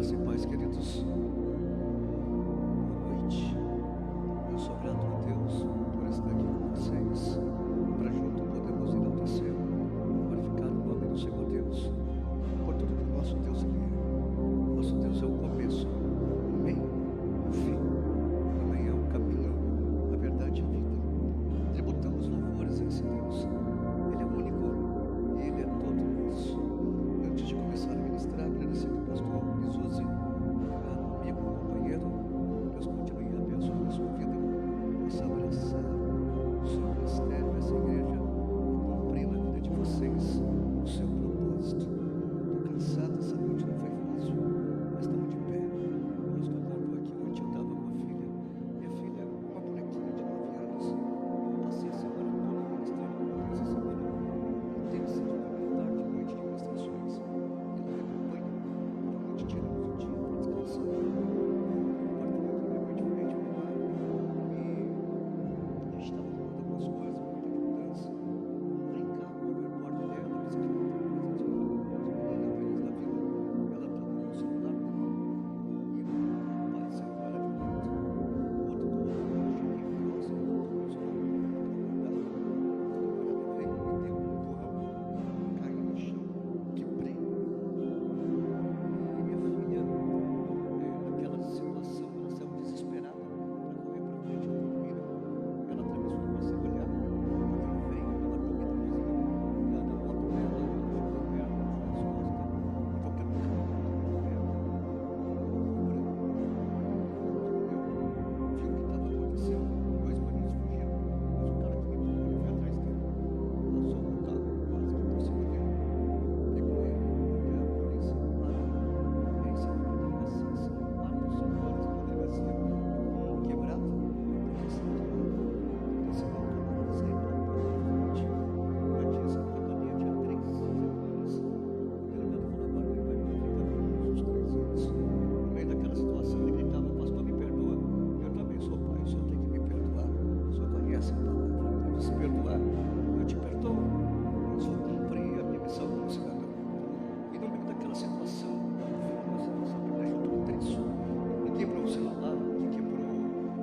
Graça e paz, queridos. Boa noite. Eu sou grato a Deus por estar aqui com vocês, para junto podermos enaltecer, glorificar o nome do Senhor Deus, por tudo que o nosso Deus Ele é. Nosso Deus é o começo, o meio, o fim. Também é o caminho, a verdade e a vida. Tributamos louvores a esse Deus. Ele é único e Ele é todo isso. Antes de começar a ministrar, agradecer ao pastor Isuzi, amigo, companheiro. Deus continue abençoando a sua vida, possa abraçar o seu ministério, essa igreja, e cumprir na vida de vocês o seu propósito. Estou cansado, essa noite não foi fácil, mas estamos de pé. Eu estou dando aqui onde eu estava com a filha. Minha filha é uma bonequinha de 9 anos. Eu passei a semana toda ministrando com ela, essa semana intensa de manhã, tarde, noite de ministrações. Ela me acompanha, então a gente tiramos o dia para descansar. O apartamento é muito diferente do lar e a gente estava arrumando algumas coisas, muita mudança. Vamos brincar com o overboard dela, bicicleta, coisa de menina feliz da vida. Ela estava com o celular na mão e eu apareceu com ela de um lado, o outro do outro. Eu cheguei próximo, o celular dela. Ela veio, me deu um empurrão, caiu no chão, quebrei. E minha filha, naquela situação, ela saiu desesperada para correr para frente do menino. Ela atravessou a rua sem olhar. Quando ele veio, ela bateu na cozinha, da moto dela, ela jogou a perna, jogou as costas, jogou pelo chão, jogou a perna. Loucura. Eu vi o que estava acontecendo. 2 maninhos fugiram, mas o cara que me empurrou, ele foi atrás dele. Passou com o carro quase que por cima dele. Pegou ele, até a polícia parou. E aí saiu para a delegacia, são 4 ou 5 horas na delegacia, com um quebrado, porque saiu de lá. Esse meu camarada saiu pela porta da frente. Eu tinha essa companhia, tinha 3 semanas. O delegado falou, agora ele vai ficar com uns 3 anos. No meio daquela situação, ele gritava, pastor, me perdoa. Eu também sou pai, o senhor tem que me perdoar. O senhor conhece a palavra. Eu disse, perdoar? Eu te perdoo. Eu só cumpri a minha missão como cidadão. E no meio daquela situação, nossa Bíblia junto com isso. Ele quebrou o celular, que quebrou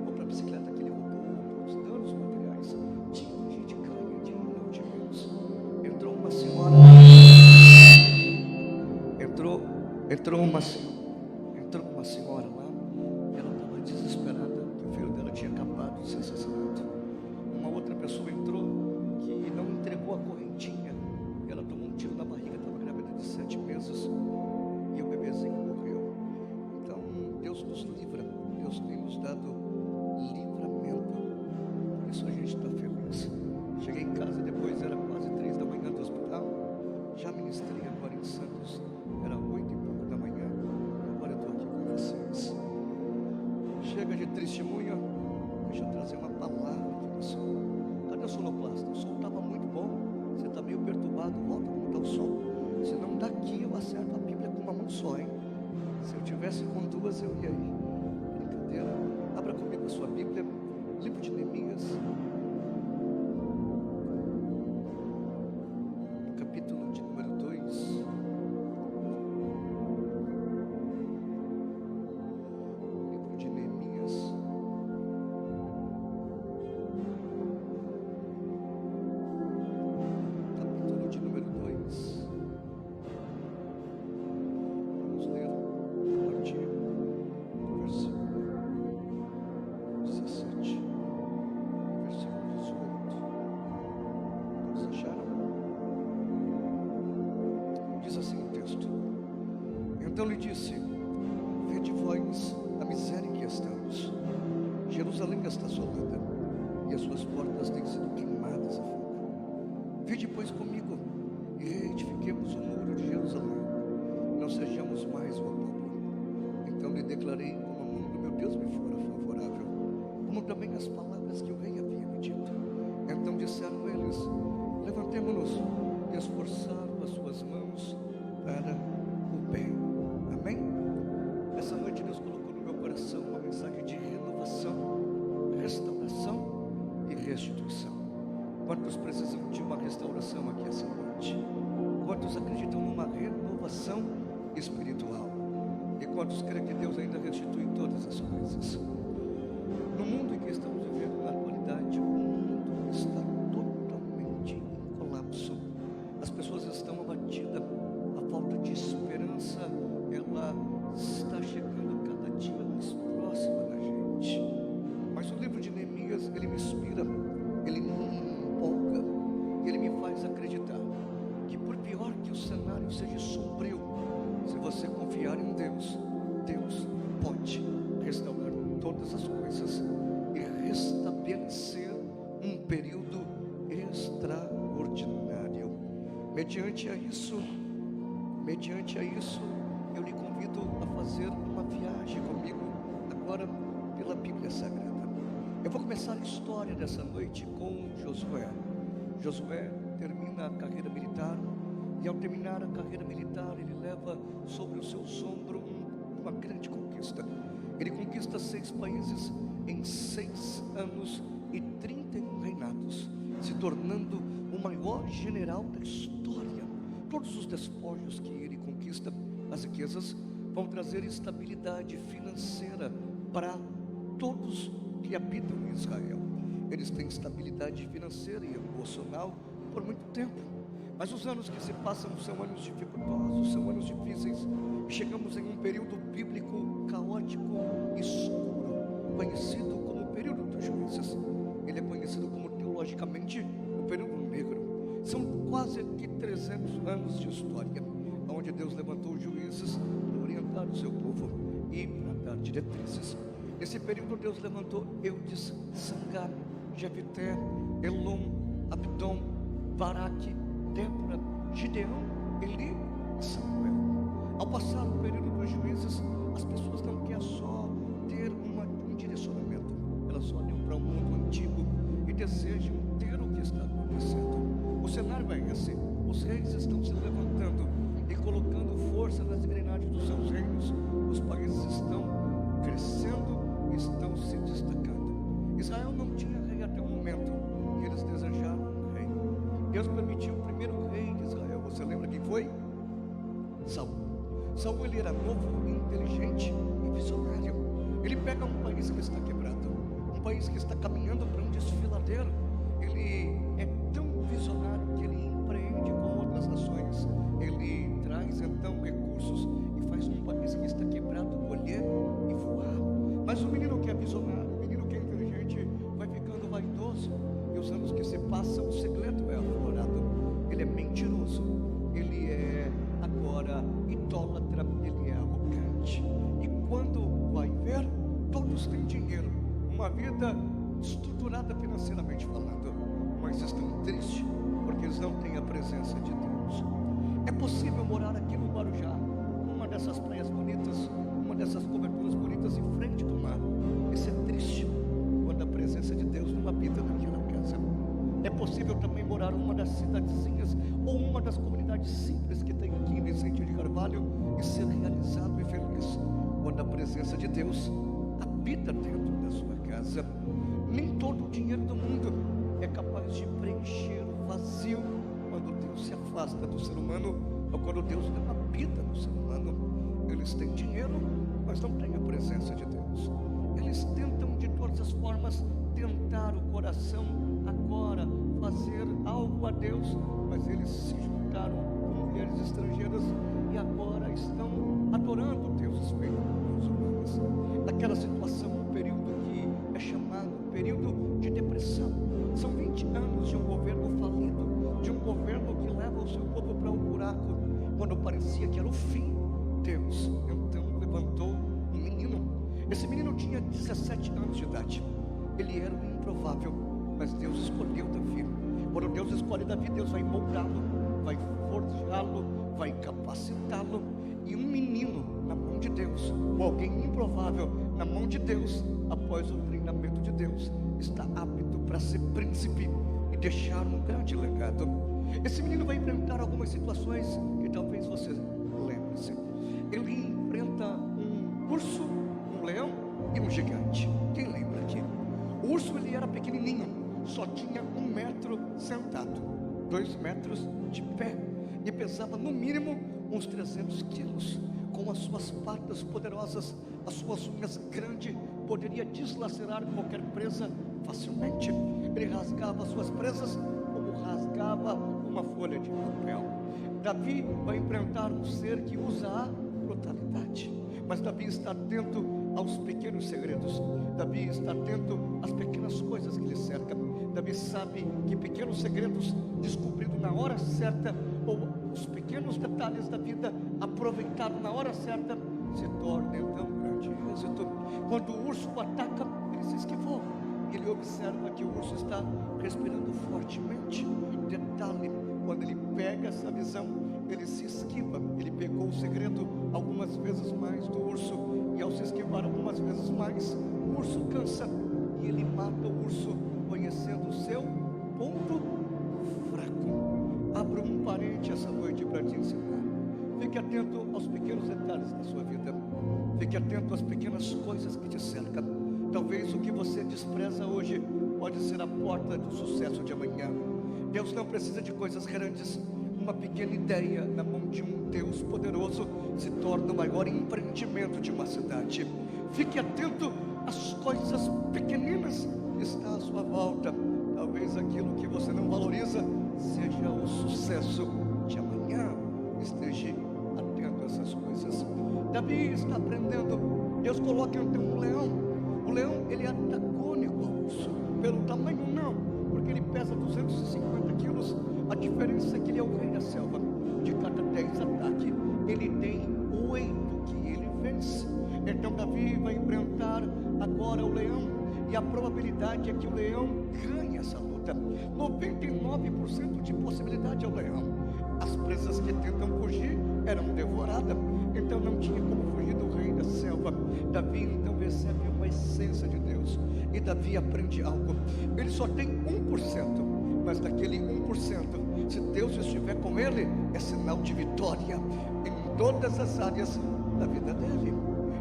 outra bicicleta que ele roubou, os danos materiais. Tinha gente ganha de milhão de euros. Entrou uma senhora. Entrou uma senhora lá. Ela estava desesperada que o filho dela tinha acabado de ser assassinado. Uma outra pessoa entrou que não entregou a correntinha. Ela tomou um tiro na barriga, estava grávida de 7 meses e o bebezinho morreu. Então Deus nos livra, Deus tem nos dado livramento. Por isso a gente está feliz. Cheguei em casa depois, era quase 3 da manhã do hospital. Já ministrei agora em Santos, era 8 e pouco da manhã. Agora eu estou aqui com vocês. Chega de testemunho, deixa eu trazer uma palavra aqui para o senhor. Cadê o sonoplasta? O som estava muito bom, você está meio perturbado, volta como está o som. Se não daqui eu acerto a Bíblia com uma mão só, hein? Se eu tivesse com 2 eu ia aí. Brincadeira. Abra comigo a sua Bíblia, livro de Neemias, no capítulo de número 2. Livro de Neemias. Capítulo de número 2. Vamos ler a partir do versículo 17, versículo 18. Todos acharam? Diz assim o texto: Então lhe disse: Vede vós a miséria em que estamos. Jerusalém está assolada, e as suas portas têm sido queimadas a fogo. Vide, pois, comigo, e reedifiquemos o muro de Jerusalém, não sejamos mais uma povo. Então lhe declarei como a mão do meu Deus me fora favorável, como também as palavras que o rei havia me dito. Então disseram eles: Levantemo-nos e esforçaram as suas mãos para o bem. Amém? Essa noite Deus colocou no meu coração uma mensagem de renovação, restauração e restituição. Quantos precisam de uma restauração aqui essa noite? Quantos acreditam numa renovação espiritual? E Quantos creem que Deus ainda restitui todas as coisas? No mundo em que estamos vivendo na atualidade, o mundo está totalmente em colapso. As pessoas estão abatidas, a falta de esperança, ela está chegando cada dia mais próxima da gente. Mas o livro de Neemias, ele me inspira, ele me empolga, e ele me faz acreditar que por pior que o cenário seja sombrio, se você confiar em Deus, Deus pode restaurar todas as coisas e restabelecer um período extraordinário. Mediante a isso, eu lhe convido a fazer uma viagem comigo agora pela Bíblia Sagrada. Eu vou começar a história dessa noite com Josué. Josué termina a carreira militar, e ao terminar a carreira militar, ele leva sobre o seu ombro uma grande conquista. Ele conquista 6 países em 6 anos e 31 reinados, se tornando o maior general da história. Todos os despojos que ele conquista, as riquezas, vão trazer estabilidade financeira para todos que habitam em Israel. Eles têm estabilidade financeira e emocional por muito tempo. Mas os anos que se passam são anos dificultosos, são anos difíceis. Chegamos em um período bíblico caótico e escuro, conhecido como o período dos juízes. Ele é conhecido como, teologicamente, o período negro. São quase que 300 anos de história, onde Deus levantou juízes para orientar o seu povo e para dar diretrizes. Nesse período Deus levantou Eudes, Sangar, Jefté, Elom, Abdom, Baraque, Débora, Gideão, Eli e Samuel. Ao passar o período dos juízes, as pessoas não querem só ter um direcionamento, elas olham para o mundo antigo e desejam ter o que está acontecendo. O cenário é esse: os reis estão se levantando e colocando força nas engrenagens dos seus reinos, os países estão crescendo e estão se destacando. Israel não tinha rei até o momento e eles desejaram um rei. Deus permitiu o primeiro rei de Israel. Você lembra quem foi? Saul. Saul, ele era novo, inteligente e visionário. Ele pega um país que está quebrado, um país que está caminhando para um desfiladeiro. Ele é tão visionário que ele empreende com outras nações. Ele traz então recursos e faz um país que está quebrado colher e voar. Mas o menino que é visionário, o menino que é inteligente, vai ficando vaidoso. E os anos que se passam, o segredo é aflorado. Ele é mentiroso, ele é agora idólatra, ele é arrogante. E quando vai ver, todos têm dinheiro, uma vida estruturada financeiramente falando, mas estão tristes porque eles não têm a presença de Deus. É possível morar aqui no Guarujá, uma dessas praias bonitas, uma dessas coberturas bonitas em frente do mar, e ser triste quando a presença de Deus não habita naquela casa. É possível também morar numa das cidadezinhas ou uma das comunidades simples que tem aqui em Vicente de Carvalho e ser realizado e feliz quando a presença de Deus habita dentro da sua casa. Nem todo o dinheiro do mundo é capaz de preencher o vazio quando Deus se afasta do ser humano ou quando Deus não habita no ser humano. Eles têm dinheiro, mas não têm a presença de Deus. Eles tentam de todas as formas tentar o coração agora, fazer algo a Deus, mas eles se juntaram com mulheres estrangeiras e agora estão adorando deuses feitos por mãos humanas. Naquela situação, um período que é chamado período de depressão. São 20 anos de um governo falido, de um governo que leva o seu povo para um buraco. Quando parecia que era o fim, Deus então levantou um menino. Esse menino tinha 17 anos de idade. Ele era um improvável, mas Deus escolheu Davi. Quando Deus escolhe Davi, Deus vai moldá-lo, vai forjá-lo, vai capacitá-lo. E um menino na mão de Deus, ou alguém improvável na mão de Deus, após o treinamento de Deus, está apto para ser príncipe e deixar um grande legado. Esse menino vai enfrentar algumas situações que talvez você lembre-se. Ele enfrenta um urso, um leão e um gigante. Quem lembra aqui? O urso, ele era pequenininho, só tinha 1 metro sentado, 2 metros de pé, e pesava no mínimo uns 300 quilos. com as suas patas poderosas, as suas unhas grandes, poderia deslacerar qualquer presa facilmente. Ele rasgava as suas presas como rasgava uma folha de papel. Davi vai enfrentar um ser que usa a brutalidade, mas Davi está atento aos pequenos segredos. Davi está atento às pequenas coisas que lhe cercam. Davi sabe que pequenos segredos descobridos na hora certa, ou os pequenos detalhes da vida aproveitados na hora certa, se tornam então grande êxito. Quando o urso o ataca, ele se esquivou. Ele observa que o urso está respirando fortemente. Detalhe, quando ele pega essa visão, ele se esquiva. Ele pegou o segredo algumas vezes mais do urso, e ao se esquivar algumas vezes mais, o urso cansa e ele mata o urso, conhecendo o seu ponto fraco. Abro um parente essa noite para te ensinar. Fique atento aos pequenos detalhes da sua vida. Fique atento às pequenas coisas que te cercam. Talvez o que você despreza hoje pode ser a porta do sucesso de amanhã. Deus não precisa de coisas grandes. Uma pequena ideia na mão de um Deus poderoso se torna o maior empreendimento de uma cidade. Fique atento às coisas pequeninas que estão à sua volta. Talvez aquilo que você não valoriza seja o sucesso de amanhã. Esteja atento a essas coisas. Davi está aprendendo. Deus coloca então um leão. O leão, ele é antagônico ao urso. Pelo tamanho não, porque ele pesa 250 quilos. A diferença é que ele é o rei da selva. De cada 10 ataques, ele tem 8 que ele vence. Então Davi vai enfrentar agora o leão, e a probabilidade é que o leão ganhe essa luta. 99% de possibilidade ao leão. As presas que tentam fugir eram devoradas, então não tinha como fugir do rei da selva. Davi então recebe uma essência de Deus, e Davi aprende algo. Ele só tem 1%, mas daquele 1%, se Deus estiver com ele, é sinal de vitória em todas as áreas da vida dele.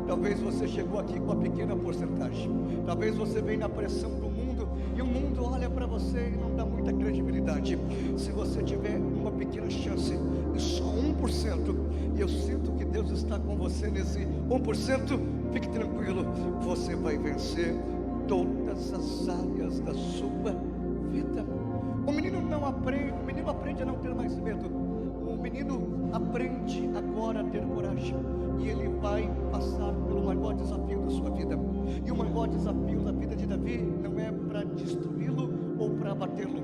Talvez você chegou aqui com uma pequena porcentagem. Talvez você vem na pressão do mundo, e o mundo olha para você e não dá muita credibilidade. Se você tiver uma pequena chance, e só 1%, e eu sinto que Deus está com você nesse 1%, fique tranquilo, você vai vencer todas as áreas da sua vida. O menino não aprende, o menino aprende a não ter mais medo. O menino aprende agora a ter coragem, e ele vai passar pelo maior desafio da sua vida. E o maior desafio da vida de Davi não é para destruí-lo ou para abatê-lo.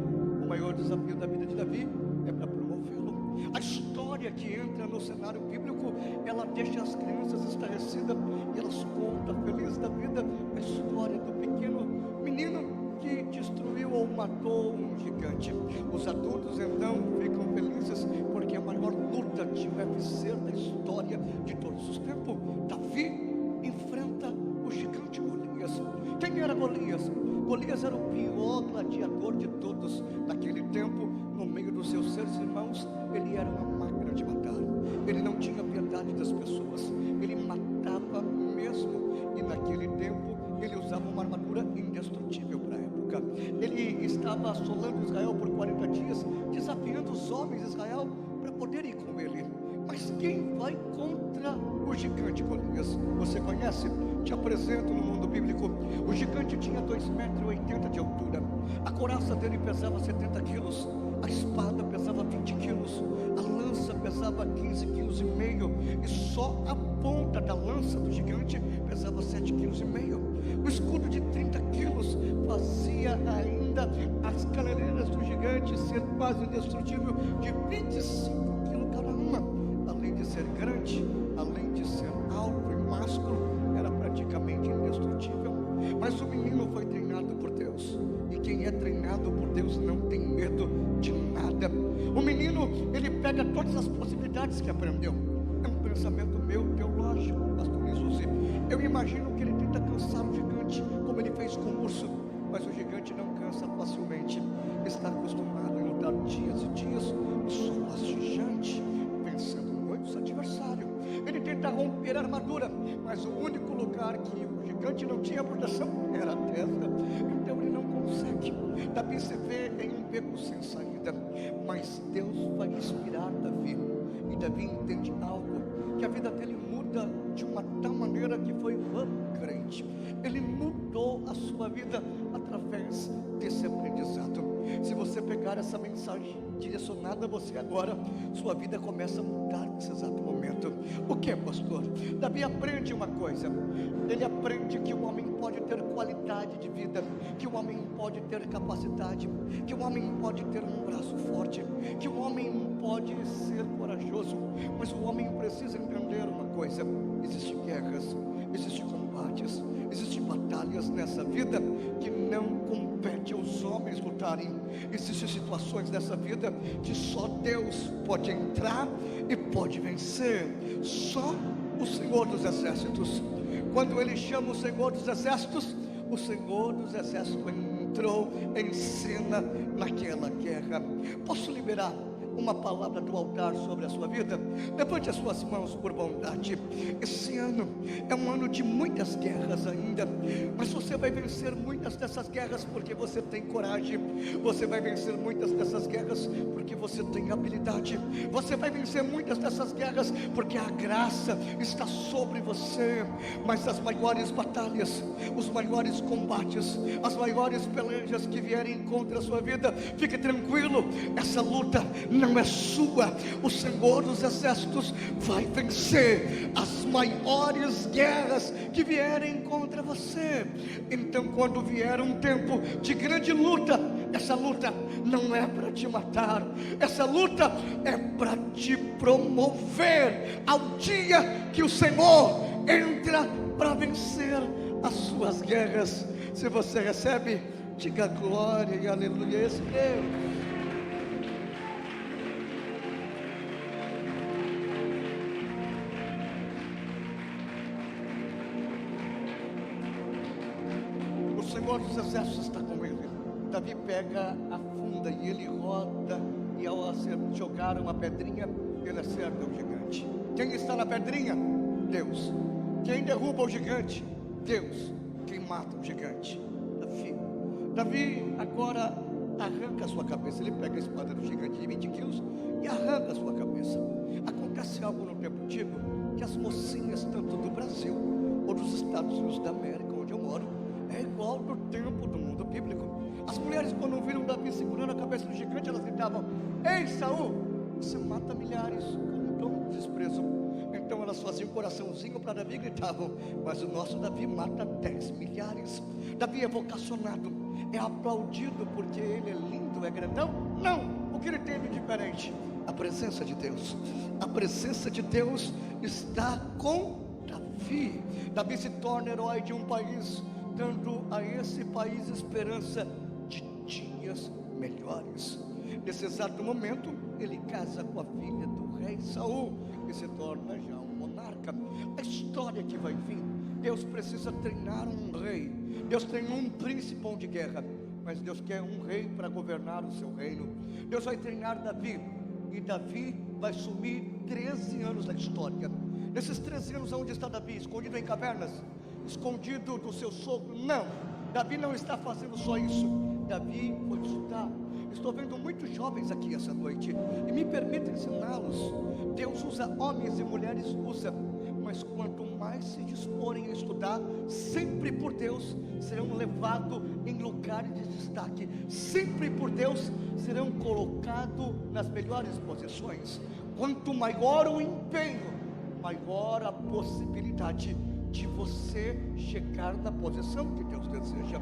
O maior desafio da vida de Davi é para promovê-lo. A história que entra no cenário bíblico, ela deixa as crianças estarrecidas, e elas contam feliz da vida a história do pequeno menino que destruiu ou matou um gigante. Os adultos então ficam felizes, porque a maior luta de UFC da história de todos os tempos, Davi enfrenta o gigante Golias. Quem era Golias? Golias era o pior gladiador de todos. Naquele tempo, no meio dos seus seres irmãos, ele era uma máquina de matar. Ele não tinha piedade das pessoas, ele matava mesmo. E naquele tempo, ele usava uma armadura indestrutível para a época. Ele estava assolando Israel por 40 dias, desafiando os homens de Israel para poderem ir com ele. Mas quem vai contra o gigante Golias? Você conhece? Te apresento no mundo bíblico. O gigante tinha 2,80 metros de altura. A couraça dele pesava 70 quilos. A espada pesava 20 quilos. A lança pesava 15,5 quilos. E só a ponta da lança do gigante pesava 7,5 quilos. O escudo de 30 quilos fazia ainda as canaleiras do gigante ser quase indestrutível, de 25 quilos cada uma. Além de ser grande, além de ser alto e másculo, era praticamente indestrutível. Mas o menino foi treinado por Deus, e quem é treinado por Deus não tem medo de nada. O menino, ele pega todas as possibilidades que aprendeu. É um pensamento meu teológico, pastor Jesus. Eu imagino que ele tenta cansar o gigante, como ele fez com o urso, mas o gigante não cansa facilmente. Está acostumado a lutar dias e dias no sol lastigante, vencendo muitos adversários. Ele tenta romper a armadura, mas o único lugar que o gigante não tinha proteção era a testa. Então ele não consegue. Davi se vê em um beco sem saída, mas Deus vai inspirar Davi, e Davi entende algo, que a vida dele muda vida de uma tal maneira que foi um upgrade. Ele mudou a sua vida através desse aprendizado. Se você pegar essa mensagem direcionada a você agora, sua vida começa a mudar nesse exato momento. O que, pastor? Davi aprende uma coisa. Ele aprende que o homem pode ter qualidade de vida, que o homem pode ter capacidade, que o homem pode ter um braço forte, que o homem pode ser corajoso, mas o homem precisa entender uma coisa: existem guerras, existem combates, existem batalhas nessa vida que não compete aos homens lutarem. Existem situações nessa vida que só Deus pode entrar e pode vencer. Só o Senhor dos Exércitos. Quando Ele chama o Senhor dos Exércitos, o Senhor dos Exércitos entrou em cena naquela guerra. Posso liberar uma palavra do altar sobre a sua vida? Levante as suas mãos por bondade. Esse ano é um ano de muitas guerras ainda, mas você vai vencer muitas dessas guerras porque você tem coragem. Você vai vencer muitas dessas guerras porque você tem habilidade. Você vai vencer muitas dessas guerras porque a graça está sobre você. Mas as maiores batalhas, os maiores combates, as maiores pelejas que vierem contra a sua vida, fique tranquilo, essa luta não é sua. O Senhor dos Exércitos vai vencer as maiores guerras que vierem contra você. Então, quando vier um tempo de grande luta, essa luta não é para te matar, essa luta é para te promover ao dia que o Senhor entra para vencer as suas guerras. Se você recebe, diga glória e aleluia a esse Deus. O Senhor dos Exércitos está com ele. Davi pega a funda e ele roda, e ao jogar uma pedrinha, ele acerta o gigante. Quem está na pedrinha? Deus. Quem derruba o gigante? Deus. Quem mata o gigante? Davi agora arranca a sua cabeça. Ele pega a espada do gigante de 20 quilos e arranca a sua cabeça. Acontece algo no tempo antigo, que as mocinhas, tanto do Brasil ou dos Estados Unidos da América, onde eu moro, é igual no tempo do mundo bíblico. As mulheres, quando viram Davi segurando a cabeça do gigante, elas gritavam: ei, Saul, você mata milhares com um tom de desprezo. Então elas faziam um coraçãozinho para Davi e gritavam: mas o nosso Davi mata 10 milhares. Davi é vocacionado, é aplaudido porque ele é lindo, é grandão? Não, o que ele tem de diferente? A presença de Deus. A presença de Deus está com Davi. Davi se torna herói de um país, dando a esse país esperança de dias melhores. Nesse exato momento, ele casa com a filha do rei Saul e se torna já um monarca. A história que vai vir, Deus precisa treinar um rei. Deus tem um príncipe bom de guerra, mas Deus quer um rei para governar o seu reino. Deus vai treinar Davi, e Davi vai sumir 13 anos da história. Nesses 13 anos, onde está Davi? Escondido em cavernas? Escondido do seu sogro? Não, Davi não está fazendo só isso. Davi foi estudar. Estou vendo muitos jovens aqui essa noite, e me permita ensiná-los. Deus usa homens e mulheres, usa, mas quanto mais se disporem a estudar, sempre por Deus, serão levados em lugares de destaque. Sempre por Deus, serão colocados nas melhores posições. Quanto maior o empenho, maior a possibilidade de você chegar na posição que Deus deseja.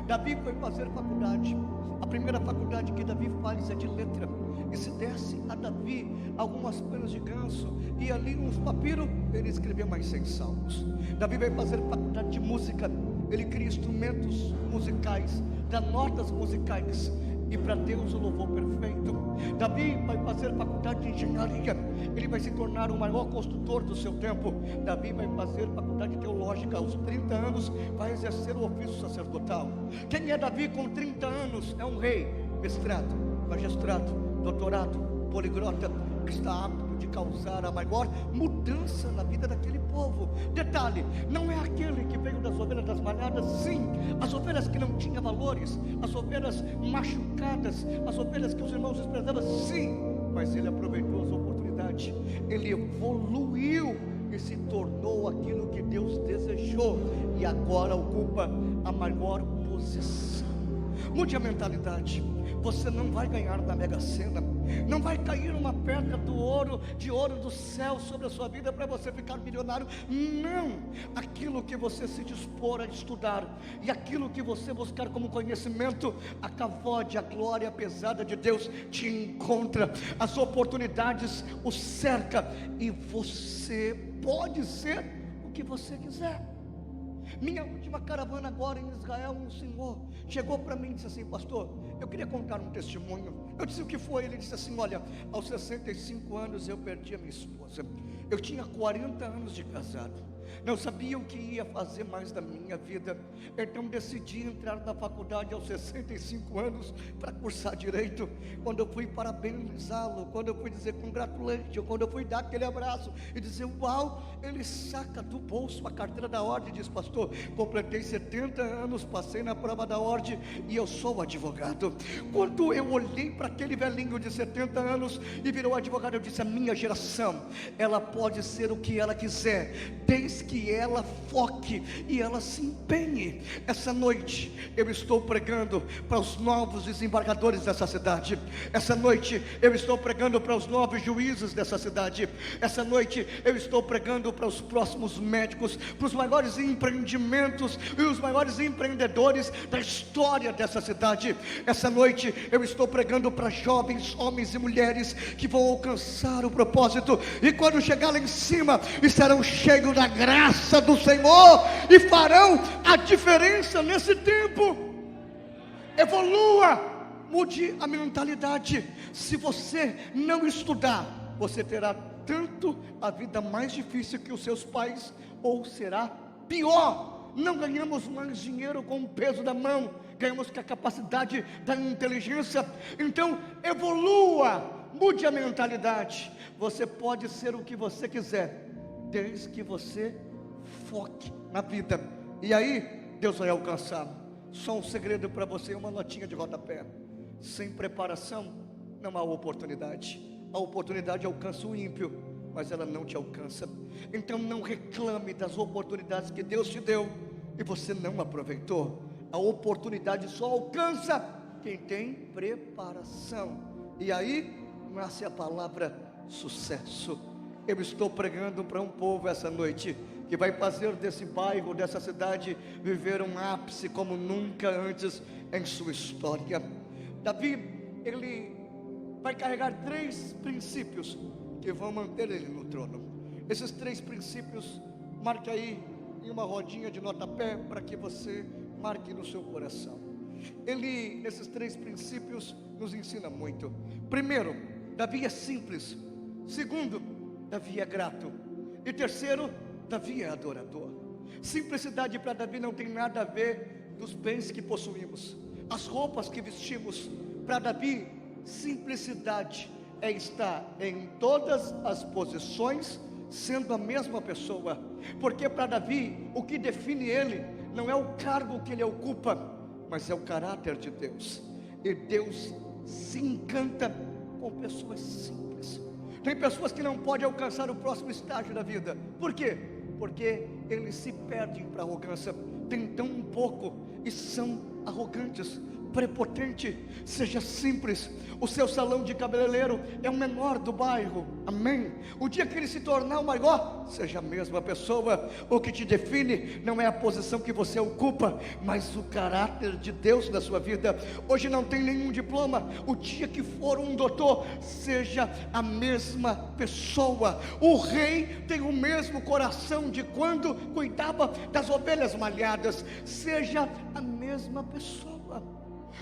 Davi foi fazer faculdade. A primeira faculdade que Davi faz é de letra. E se desse a Davi algumas penas de ganso e ali uns papiros, ele escreveu mais 100 salmos. Davi vai fazer faculdade de música. Ele cria instrumentos musicais, dá notas musicais, e para Deus o louvor perfeito. Davi vai fazer faculdade de engenharia. Ele vai se tornar o maior construtor do seu tempo. Davi vai fazer faculdade teológica. Aos 30 anos vai exercer o ofício sacerdotal. Quem é Davi com 30 anos? É um rei, mestrado, magistrado, doutorado, poliglota, que está apto de causar a maior mudança na vida daquele povo. Detalhe, não é aquele que veio das ovelhas das malhadas, sim, as ovelhas que não tinham valores, as ovelhas machucadas, as ovelhas que os irmãos desprezavam, sim, mas ele aproveitou as oportunidades, ele evoluiu e se tornou aquilo que Deus desejou, e agora ocupa a maior posição. Mude a mentalidade. Você não vai ganhar na Mega Sena, não vai cair uma pedra de ouro do céu sobre a sua vida para você ficar milionário. Não, aquilo que você se dispor a estudar e aquilo que você buscar como conhecimento, a cavode, a glória pesada de Deus te encontra, as oportunidades o cerca e você pode ser o que você quiser. Minha última caravana agora em Israel, um senhor chegou para mim e disse assim: pastor, eu queria contar um testemunho. Eu disse: o que foi? Ele disse assim: olha, aos 65 anos eu perdi a minha esposa. Eu tinha 40 anos de casado, não sabia o que ia fazer mais da minha vida, então decidi entrar na faculdade aos 65 anos para cursar direito. Quando eu fui parabenizá-lo, quando eu fui dizer congratulations, quando eu fui dar aquele abraço e dizer uau, ele saca do bolso a carteira da ordem e diz: pastor, completei 70 anos, passei na prova da ordem e eu sou advogado. Quando eu olhei para aquele velhinho de 70 anos e virou advogado, eu disse: a minha geração, ela pode ser o que ela quiser, desde que ela foque e ela se empenhe. Essa noite eu estou pregando para os novos desembargadores dessa cidade. Essa noite eu estou pregando para os novos juízes dessa cidade. Essa noite eu estou pregando para os próximos médicos, para os maiores empreendimentos e os maiores empreendedores da história dessa cidade. Essa noite eu estou pregando para jovens homens e mulheres que vão alcançar o propósito, e quando chegar lá em cima estarão cheios da graça do Senhor e farão a diferença nesse tempo. Evolua, mude a mentalidade. Se você não estudar, você terá tanto a vida mais difícil que os seus pais, ou será pior. Não ganhamos mais dinheiro com o peso da mão, ganhamos com a capacidade da inteligência. Então evolua, mude a mentalidade. Você pode ser o que você quiser, desde que você foque na vida, e aí Deus vai alcançar. Só um segredo para você, uma notinha de rodapé: sem preparação não há oportunidade. A oportunidade alcança o ímpio, mas ela não te alcança. Então não reclame das oportunidades que Deus te deu e você não aproveitou. A oportunidade só alcança quem tem preparação, e aí nasce a palavra sucesso. Eu estou pregando para um povo essa noite que vai fazer desse bairro, dessa cidade, viver um ápice como nunca antes em sua história. Davi, ele vai carregar 3 princípios que vão manter ele no trono. Esses 3 princípios, marque aí em uma rodinha de notapé, para que você marque no seu coração. Ele, nesses 3 princípios, nos ensina muito. Primeiro, Davi é simples. Segundo, Davi é grato. E terceiro, Davi é adorador. Simplicidade para Davi não tem nada a ver dos bens que possuímos, as roupas que vestimos. Para Davi, simplicidade é estar em todas as posições sendo a mesma pessoa. Porque para Davi, o que define ele não é o cargo que ele ocupa, mas é o caráter de Deus. E Deus se encanta com pessoas simples. Tem pessoas que não podem alcançar o próximo estágio da vida. Por quê? Porque eles se perdem para a arrogância. Tem tão pouco e são arrogantes, prepotente. Seja simples. O seu salão de cabeleireiro é o menor do bairro, amém? O dia que ele se tornar o maior, seja a mesma pessoa. O que te define não é a posição que você ocupa, mas o caráter de Deus na sua vida. Hoje não tem nenhum diploma, o dia que for um doutor, seja a mesma pessoa. O rei tem o mesmo coração de quando cuidava das ovelhas malhadas. Seja a mesma pessoa.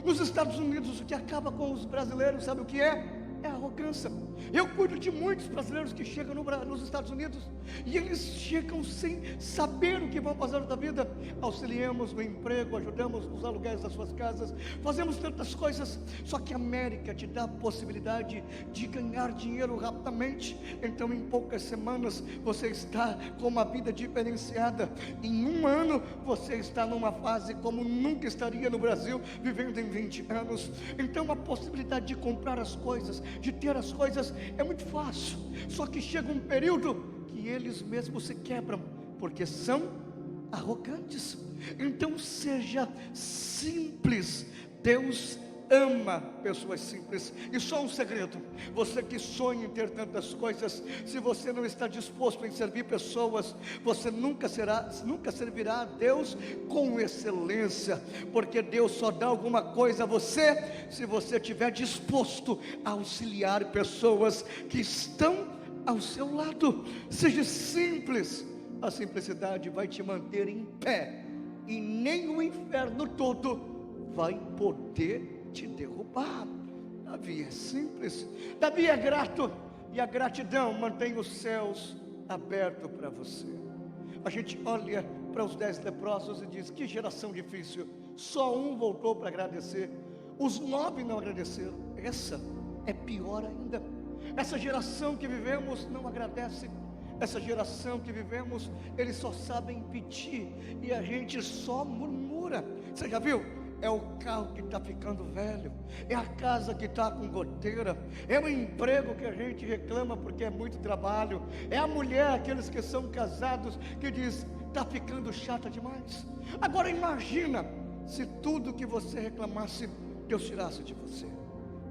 Nos Estados Unidos, o que acaba com os brasileiros, sabe o que é? É a arrogância. Eu cuido de muitos brasileiros que chegam nos Estados Unidos e eles chegam sem saber o que vão fazer da vida. Auxiliamos no emprego, ajudamos nos aluguéis das suas casas, fazemos tantas coisas. Só que a América te dá a possibilidade de ganhar dinheiro rapidamente. Então em poucas semanas você está com uma vida diferenciada. Em um ano você está numa fase como nunca estaria no Brasil, vivendo em 20 anos. Então a possibilidade de comprar as coisas, de ter as coisas, é muito fácil. Só que chega um período que que eles mesmos se quebram, porque são arrogantes. Então seja simples. Deus ama pessoas simples. E só um segredo: você que sonha em ter tantas coisas, se você não está disposto em servir pessoas, você nunca servirá a Deus com excelência, porque Deus só dá alguma coisa a você se você estiver disposto a auxiliar pessoas que estão ao seu lado. Seja simples. A simplicidade vai te manter em pé, e nem o inferno todo vai poder te derrubar. Davi é simples, Davi é grato, e a gratidão mantém os céus abertos para você. A gente olha para os 10 leprosos e diz: que geração difícil, só um voltou para agradecer, os 9 não agradeceram. Essa é pior ainda. Essa geração que vivemos não agradece. Essa geração que vivemos, eles só sabem pedir, e a gente só murmura. Você já viu? É o carro que está ficando velho, é a casa que está com goteira, é o emprego que a gente reclama porque é muito trabalho, é a mulher, aqueles que são casados, que diz: está ficando chata demais. Agora imagina se tudo que você reclamasse, Deus tirasse de você.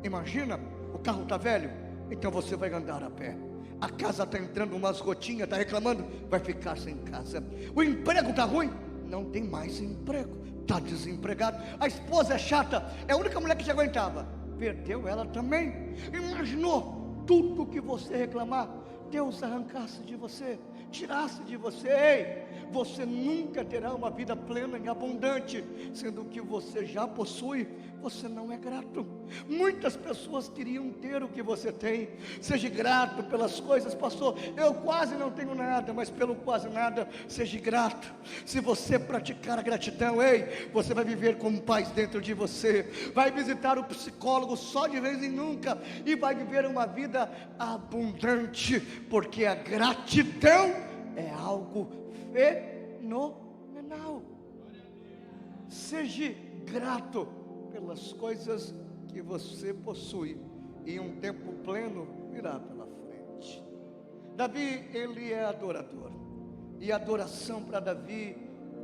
Imagina, o carro está velho, então você vai andar a pé. A casa está entrando umas gotinhas, está reclamando, vai ficar sem casa. O emprego está ruim, não tem mais emprego, está desempregado. A esposa é chata, é a única mulher que te aguentava, perdeu ela também. Imaginou tudo que você reclamar, Deus arrancasse de você, tirasse de você? Ei, você nunca terá uma vida plena e abundante, sendo que você já possui. Você não é grato. Muitas pessoas queriam ter o que você tem. Seja grato pelas coisas. Pastor, eu quase não tenho nada, mas pelo quase nada, seja grato. Se você praticar a gratidão, ei, você vai viver com paz dentro de você, vai visitar o psicólogo só de vez em nunca, e vai viver uma vida abundante, porque a gratidão é algo fenomenal. Seja grato pelas coisas que você possui, e um tempo pleno virá pela frente. Davi, ele é adorador, e a adoração para Davi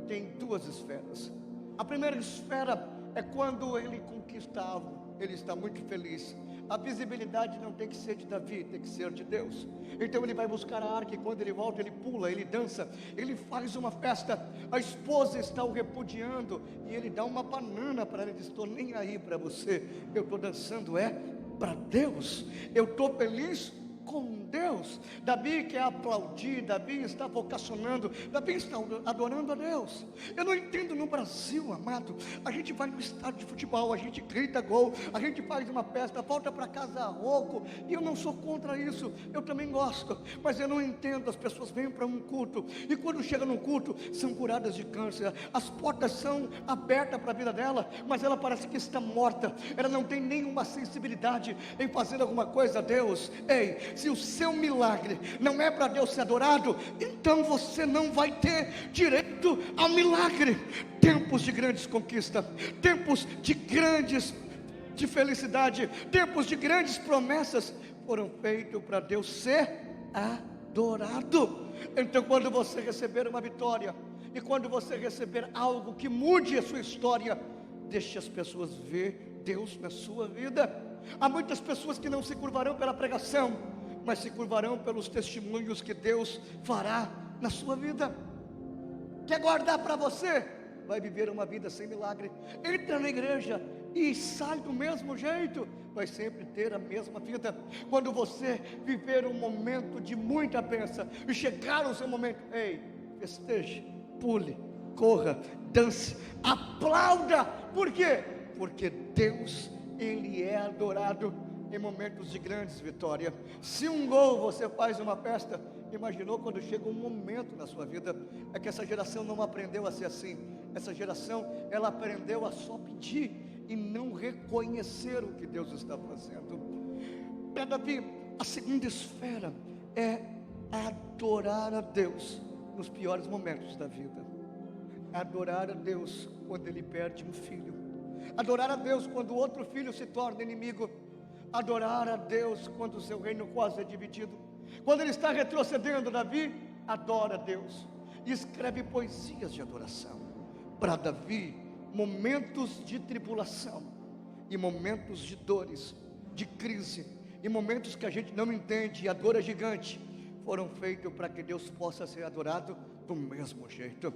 tem 2 esferas. A primeira esfera é quando ele conquista algo, ele está muito feliz. A visibilidade não tem que ser de Davi, tem que ser de Deus. Então ele vai buscar a arca, e quando ele volta, ele pula, ele dança, ele faz uma festa. A esposa está o repudiando, e ele dá uma banana para ela e diz: estou nem aí para você, eu estou dançando para Deus, eu estou feliz com Deus. Davi quer aplaudir, Davi está vocacionando, Davi está adorando a Deus. Eu não entendo no Brasil, amado, a gente vai no estádio de futebol, a gente grita gol, a gente faz uma festa, volta para casa rouco, e eu não sou contra isso, eu também gosto, mas eu não entendo. As pessoas vêm para um culto, e quando chegam no culto, são curadas de câncer, as portas são abertas para a vida dela, mas ela parece que está morta, ela não tem nenhuma sensibilidade em fazer alguma coisa a Deus. Ei, se o seu milagre não é para Deus ser adorado, então você não vai ter direito ao milagre. Tempos de grandes conquistas, tempos de felicidade, tempos de grandes promessas foram feitos para Deus ser adorado. Então, quando você receber uma vitória, e quando você receber algo que mude a sua história, deixe as pessoas ver Deus na sua vida. Há muitas pessoas que não se curvarão pela pregação, mas se curvarão pelos testemunhos que Deus fará na sua vida. Quer guardar para você? Vai viver uma vida sem milagre. Entra na igreja e sai do mesmo jeito, vai sempre ter a mesma vida. Quando você viver um momento de muita bênção e chegar o seu momento, ei, festeje, pule, corra, dance, aplauda. Por quê? Porque Deus, Ele é adorado em momentos de grandes vitórias. Se um gol você faz uma festa, imaginou quando chega um momento na sua vida? É que essa geração não aprendeu a ser assim. Essa geração, ela aprendeu a só pedir e não reconhecer o que Deus está fazendo. Para Davi, a segunda esfera é adorar a Deus nos piores momentos da vida. Adorar a Deus quando ele perde um filho, adorar a Deus quando outro filho se torna inimigo, adorar a Deus quando o seu reino quase é dividido, Quando ele está retrocedendo, Davi adora a Deus e escreve poesias de adoração. Para Davi, momentos de tribulação e momentos de dores, de crise, e momentos que a gente não entende e a dor é gigante, foram feitos para que Deus possa ser adorado do mesmo jeito.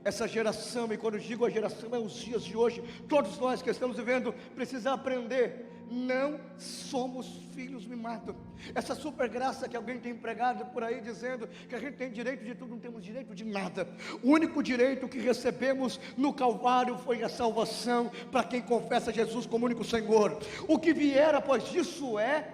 Essa geração, e quando eu digo a geração, é os dias de hoje, todos nós que estamos vivendo, precisamos aprender: não somos filhos mimados. Essa super graça que alguém tem pregado por aí, dizendo que a gente tem direito de tudo, não temos direito de nada. O único direito que recebemos no Calvário foi a salvação, para quem confessa Jesus como único Senhor. O que vier após disso é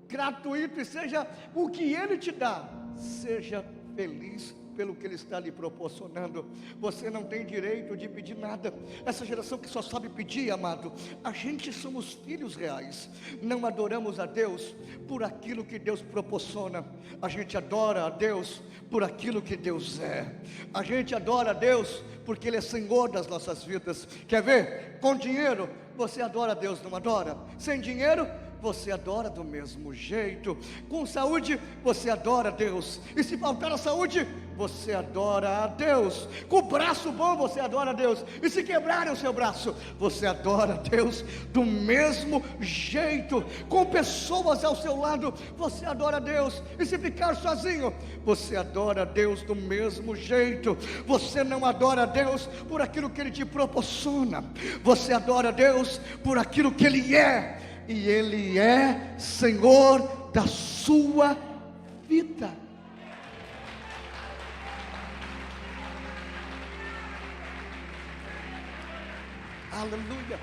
gratuito, e seja o que Ele te dá, seja feliz pelo que Ele está lhe proporcionando. Você não tem direito de pedir nada. Essa geração que só sabe pedir, amado, a gente somos filhos reais. Não adoramos a Deus por aquilo que Deus proporciona, a gente adora a Deus por aquilo que Deus é. A gente adora a Deus porque Ele é Senhor das nossas vidas. Quer ver? Com dinheiro você adora a Deus, não adora? Sem dinheiro você adora do mesmo jeito. Com saúde você adora a Deus, e se faltar a saúde, você adora a Deus. Com braço bom você adora a Deus, e se quebrarem o seu braço, você adora a Deus do mesmo jeito. Com pessoas ao seu lado, você adora a Deus, e se ficar sozinho, você adora a Deus do mesmo jeito. Você não adora a Deus por aquilo que Ele te proporciona, você adora a Deus por aquilo que Ele é, e Ele é Senhor da sua vida. Aleluia.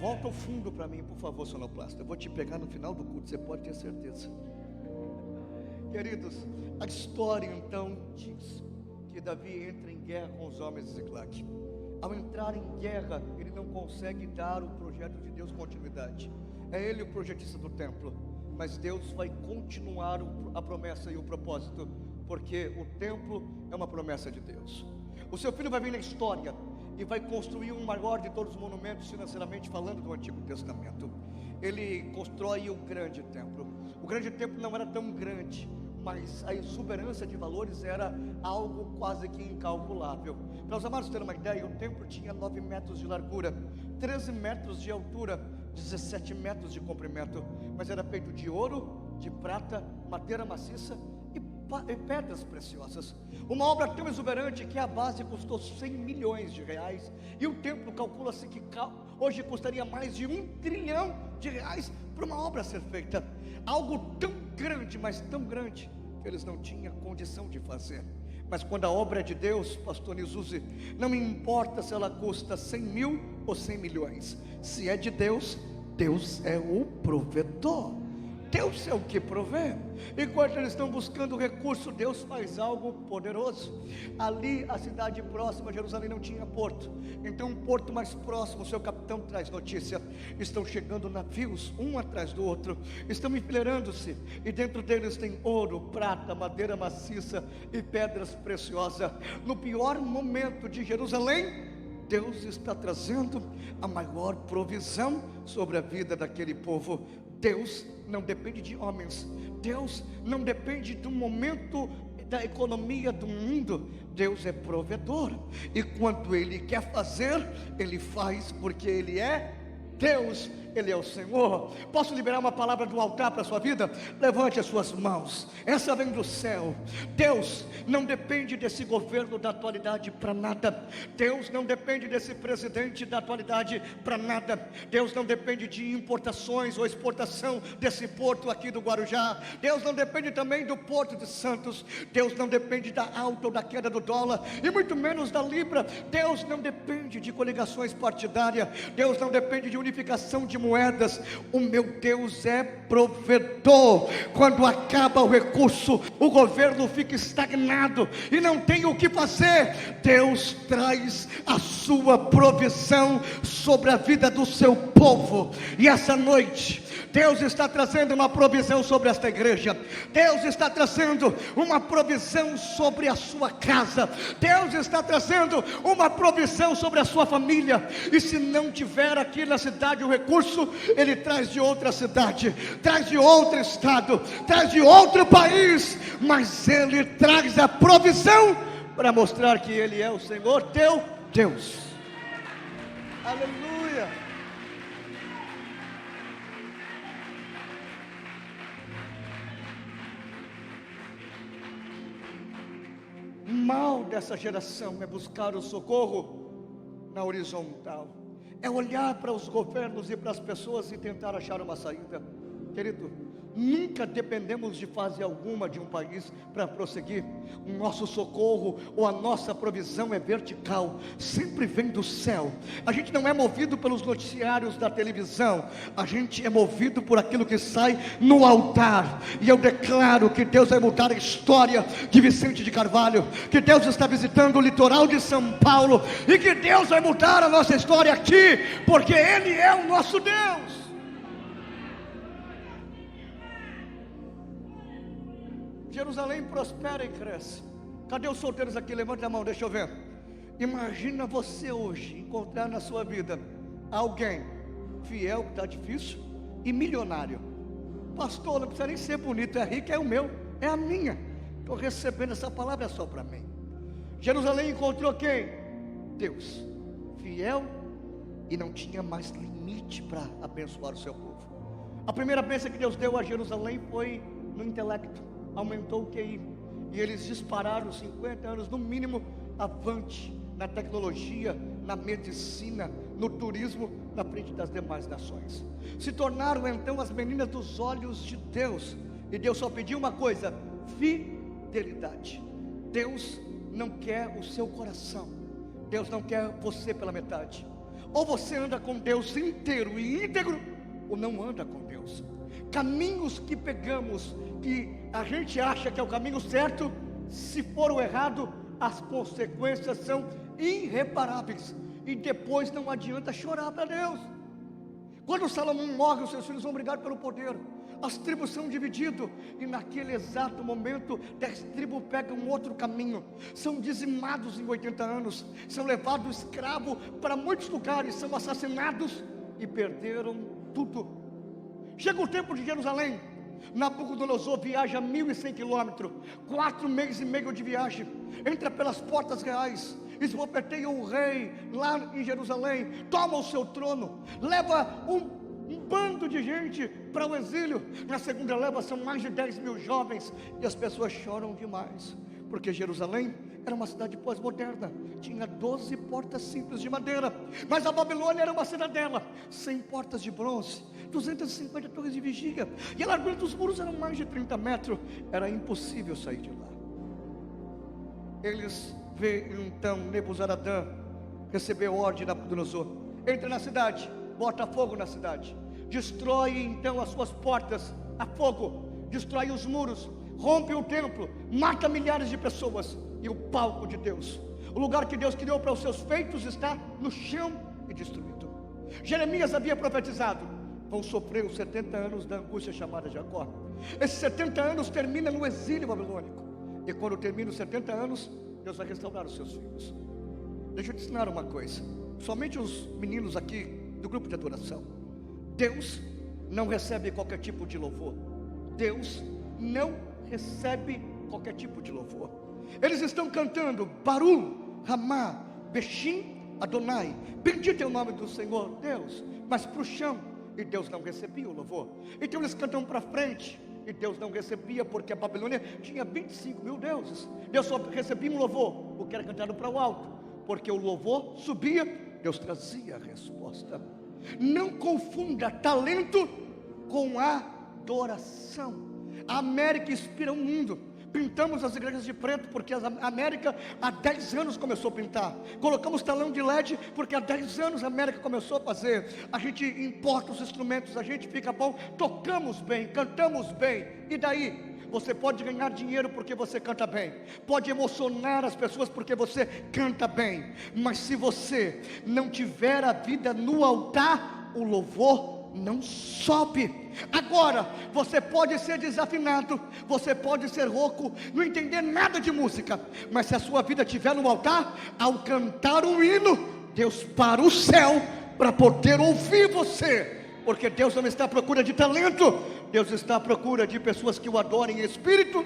Volta ao fundo para mim, por favor, sonoplasta. Eu vou te pegar no final do culto, você pode ter certeza. Queridos, a história então diz que Davi entra em guerra com os homens de Ziclague. Ao entrar em guerra, ele não consegue dar o projeto de Deus continuidade. É ele o projetista do templo, mas Deus vai continuar a promessa e o propósito, porque o templo é uma promessa de Deus. O seu filho vai vir na história e vai construir o maior de todos os monumentos, financeiramente falando, do Antigo Testamento. Ele constrói o grande templo. O grande templo não era tão grande, mas a exuberância de valores era algo quase que incalculável. Para os amados terem uma ideia, o templo tinha 9 metros de largura, 13 metros de altura, 17 metros de comprimento, mas era feito de ouro, de prata, madeira maciça e pedras preciosas. Uma obra tão exuberante que a base custou 100 milhões de reais, e o templo calcula-se que hoje custaria mais de 1 trilhão de reais para uma obra ser feita. Algo tão grande, mas tão grande, que eles não tinham condição de fazer. Mas quando a obra é de Deus, pastor Nisuzi, não importa se ela custa 100 mil ou 100 milhões, se é de Deus, Deus é o provedor. Deus é o que provê. Enquanto eles estão buscando recurso, Deus faz algo poderoso. Ali, a cidade próxima, Jerusalém, não tinha porto. Então, um porto mais próximo, o seu capitão traz notícia: estão chegando navios, um atrás do outro, estão enfileirando-se, e dentro deles tem ouro, prata, madeira maciça e pedras preciosas. No pior momento de Jerusalém, Deus está trazendo a maior provisão sobre a vida daquele povo. Deus não depende de homens, Deus não depende do momento da economia do mundo. Deus é provedor, e quando Ele quer fazer, Ele faz, porque Ele é Deus, Ele é o Senhor. Posso liberar uma palavra do altar para a sua vida? Levante as suas mãos, essa vem do céu. Deus não depende desse governo da atualidade para nada. Deus não depende desse presidente da atualidade para nada. Deus não depende de importações ou exportação desse porto aqui do Guarujá. Deus não depende também do Porto de Santos. Deus não depende da alta ou da queda do dólar, e muito menos da libra. Deus não depende de coligações partidárias. Deus não depende de unificação de moedas. O meu Deus é provedor. Quando acaba o recurso, o governo fica estagnado e não tem o que fazer, Deus traz a sua provisão sobre a vida do seu povo. E essa noite Deus está trazendo uma provisão sobre esta igreja. Deus está trazendo uma provisão sobre a sua casa. Deus está trazendo uma provisão sobre a sua família. E se não tiver aqui na cidade o recurso, Ele traz de outra cidade, traz de outro estado, traz de outro país, mas Ele traz a provisão para mostrar que Ele é o Senhor teu Deus. Aleluia. Mal dessa geração é buscar o socorro na horizontal, é olhar para os governos e para as pessoas e tentar achar uma saída. Querido, nunca dependemos de fase alguma de um país para prosseguir. O nosso socorro ou a nossa provisão é vertical, sempre vem do céu. A gente não é movido pelos noticiários da televisão, a gente é movido por aquilo que sai no altar. E eu declaro que Deus vai mudar a história de Vicente de Carvalho, que Deus está visitando o litoral de São Paulo, e que Deus vai mudar a nossa história aqui, porque Ele é o nosso Deus. Jerusalém prospera e cresce. Cadê os solteiros aqui? Levante a mão, deixa eu ver. Imagina você hoje encontrar na sua vida alguém fiel, que está difícil, e milionário. Pastor, não precisa nem ser bonito, é rico, é o meu, é a minha. Estou recebendo essa palavra, é só para mim. Jerusalém encontrou quem? Deus, fiel, e não tinha mais limite para abençoar o seu povo. A primeira bênção que Deus deu a Jerusalém foi no intelecto. Aumentou o QI, e eles dispararam 50 anos no mínimo avante na tecnologia, na medicina, no turismo, na frente das demais nações. Se tornaram então as meninas dos olhos de Deus. E Deus só pediu uma coisa: fidelidade. Deus não quer o seu coração, Deus não quer você pela metade. Ou você anda com Deus inteiro e íntegro, ou não anda com Deus. Caminhos que pegamos, que a gente acha que é o caminho certo, se for o errado, as consequências são irreparáveis, e depois não adianta chorar para Deus. Quando Salomão morre, os seus filhos vão brigar pelo poder, as tribos são divididas, e naquele exato momento 10 tribos pegam um outro caminho, são dizimados em 80 anos, são levados escravos para muitos lugares, são assassinados e perderam tudo. Chega o tempo de Jerusalém, Nabucodonosor viaja 1.100 quilômetros, 4 meses e meio de viagem, entra pelas portas reais, esmopeteia o rei lá em Jerusalém, toma o seu trono, leva um bando de gente para o exílio. Na segunda leva são mais de 10 mil jovens, e as pessoas choram demais, porque Jerusalém era uma cidade pós-moderna, tinha 12 portas simples de madeira, mas a Babilônia era uma cidadela, 100 portas de bronze, 250 torres de vigia, e a largura dos muros eram mais de 30 metros, era impossível sair de lá. Eles veem então Nebuzaradã receber ordem de Nabucodonosor: entra na cidade, bota fogo na cidade, destrói então as suas portas a fogo, destrói os muros, rompe o templo, mata milhares de pessoas, e o palco de Deus, o lugar que Deus criou para os seus feitos, está no chão e destruído. Jeremias havia profetizado: vão sofrer os 70 anos da angústia chamada Jacó. Esses 70 anos termina no exílio babilônico, e quando termina os 70 anos, Deus vai restaurar os seus filhos. Deixa eu te ensinar uma coisa, somente os meninos aqui do grupo de adoração: Deus não recebe qualquer tipo de louvor. Deus não recebe qualquer tipo de louvor. Eles estão cantando Baru, Ramá, Bechim, Adonai, bendito é o nome do Senhor Deus, mas para o chão, e Deus não recebia o louvor. Então eles cantam para frente, e Deus não recebia, porque a Babilônia tinha 25 mil deuses. Deus só recebia um louvor, o que era cantado para o alto, porque o louvor subia, Deus trazia a resposta. Não confunda talento com adoração. A América inspira o mundo, Pintamos as igrejas de preto porque a América há 10 anos começou a pintar. Colocamos telão de LED porque há 10 anos a América começou a fazer. A gente importa os instrumentos, a gente fica bom, tocamos bem, cantamos bem. E daí? Você pode ganhar dinheiro porque você canta bem, pode emocionar as pessoas porque você canta bem, mas se você não tiver a vida no altar, o louvor não sobe. Agora, você pode ser desafinado, você pode ser rouco, não entender nada de música, mas se a sua vida estiver no altar, ao cantar o hino, Deus para o céu para poder ouvir você. Porque Deus não está à procura de talento, Deus está à procura de pessoas que o adorem em espírito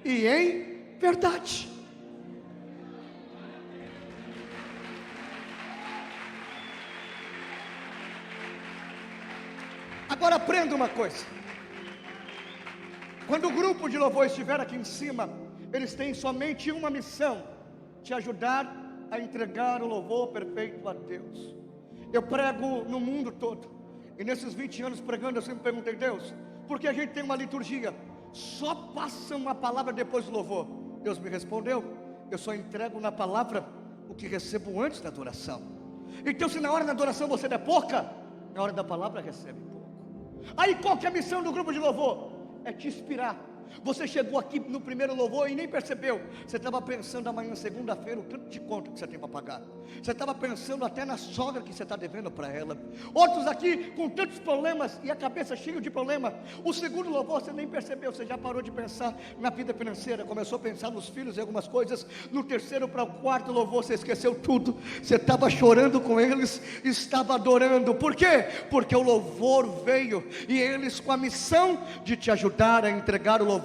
e em verdade. Agora aprenda uma coisa: quando o grupo de louvor estiver aqui em cima, eles têm somente uma missão: te ajudar a entregar o louvor perfeito a Deus. Eu prego no mundo todo, e nesses 20 anos pregando, eu sempre perguntei: Deus, por que a gente tem uma liturgia? Só passa uma palavra depois do louvor. Deus me respondeu: eu só entrego na palavra o que recebo antes da adoração. Então se na hora da adoração você der pouca, na hora da palavra recebe pouco. Aí qual que é a missão do grupo de louvor? É te inspirar. Você chegou aqui no primeiro louvor e nem percebeu. Você estava pensando amanhã, segunda-feira, o tanto de conta que você tem para pagar. Você estava pensando até na sogra que você está devendo para ela. Outros aqui com tantos problemas e a cabeça cheia de problema. O segundo louvor você nem percebeu. Você já parou de pensar na vida financeira, começou a pensar nos filhos e algumas coisas. No terceiro para o quarto louvor você esqueceu tudo. Você estava chorando com eles, estava adorando. Por quê? Porque o louvor veio e eles com a missão de te ajudar a entregar o louvor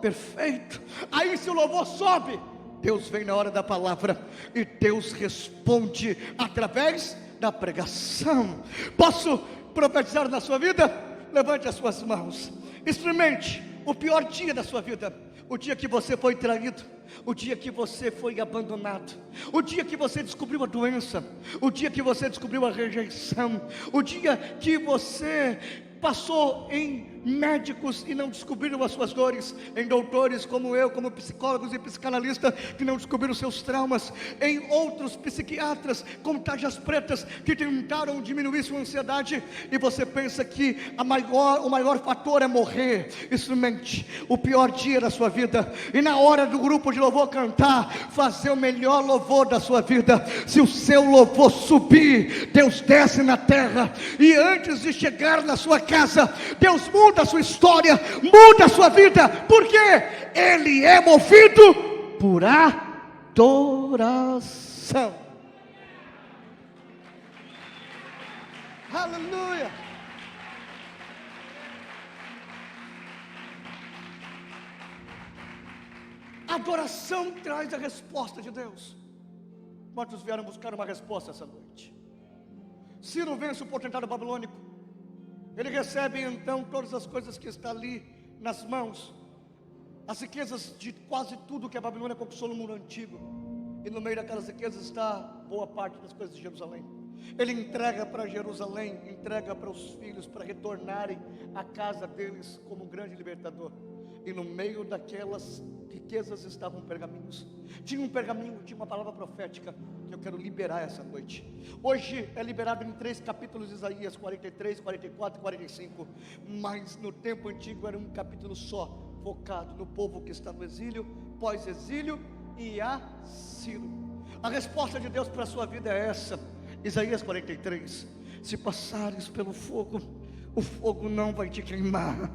perfeito. Aí se o louvor sobe, Deus vem na hora da palavra e Deus responde através da pregação. Posso profetizar na sua vida? Levante as suas mãos. Experimente o pior dia da sua vida: o dia que você foi traído, o dia que você foi abandonado, o dia que você descobriu a doença, o dia que você descobriu a rejeição, o dia que você passou em médicos e não descobriram as suas dores, em doutores como eu, como psicólogos e psicanalistas que não descobriram seus traumas, em outros psiquiatras com tarjas pretas que tentaram diminuir sua ansiedade, e você pensa que o maior fator é morrer. Isso mente. O pior dia da sua vida, e na hora do grupo de louvor cantar, fazer o melhor louvor da sua vida. Se o seu louvor subir, Deus desce na terra, e antes de chegar na sua casa, Deus muda a sua história, muda a sua vida, porque Ele é movido por adoração. Aleluia. Adoração traz a resposta de Deus. Quantos vieram buscar uma resposta essa noite? Ciro vence o potentado babilônico. Ele recebe então todas as coisas que estão ali nas mãos, as riquezas de quase tudo que a Babilônia conquistou no mundo antigo, e no meio daquelas riquezas está boa parte das coisas de Jerusalém. Ele entrega para Jerusalém, entrega para os filhos para retornarem à casa deles como grande libertador. E no meio daquelas riquezas estavam pergaminhos. Tinha um pergaminho, tinha uma palavra profética que eu quero liberar essa noite. Hoje é liberado em 3 capítulos de Isaías, 43, 44 e 45. Mas no tempo antigo era um capítulo só, focado no povo que está no exílio, pós-exílio e a Ciro. A resposta de Deus para a sua vida é essa. Isaías 43: se passares pelo fogo, o fogo não vai te queimar,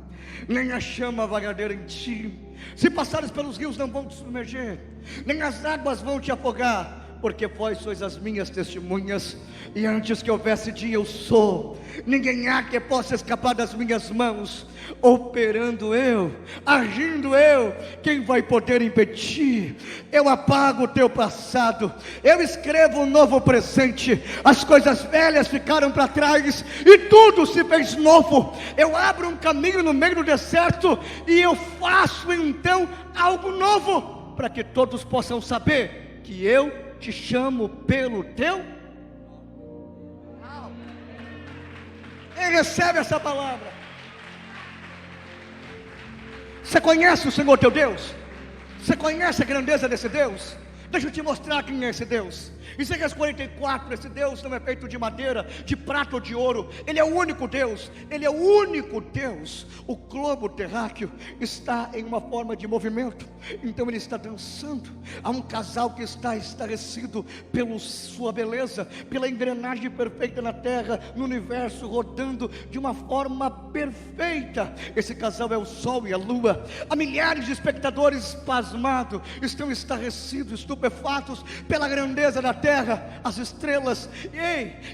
nem a chama vai arder em ti. Se passares pelos rios, não vão te submerger, nem as águas vão te afogar, porque vós sois as minhas testemunhas, e antes que houvesse dia eu sou. Ninguém há que possa escapar das minhas mãos. Operando eu, agindo eu, quem vai poder impedir? Eu apago o teu passado, eu escrevo um novo presente. As coisas velhas ficaram para trás e tudo se fez novo. Eu abro um caminho no meio do deserto e eu faço então algo novo, para que todos possam saber que eu te chamo pelo teu. Quem recebe essa palavra? Você conhece o Senhor teu Deus? Você conhece a grandeza desse Deus? Deixa eu te mostrar quem é esse Deus. Isaías 44, esse Deus não é feito de madeira, de prata ou de ouro. Ele é o único Deus, Ele é o único Deus. O globo terráqueo está em uma forma de movimento, então Ele está dançando. Há um casal que está estarrecido pela sua beleza, pela engrenagem perfeita na terra, no universo, rodando de uma forma perfeita. Esse casal é o sol e a lua. Há milhares de espectadores pasmados, estão estarrecidos, estupefatos pela grandeza da terra, as estrelas.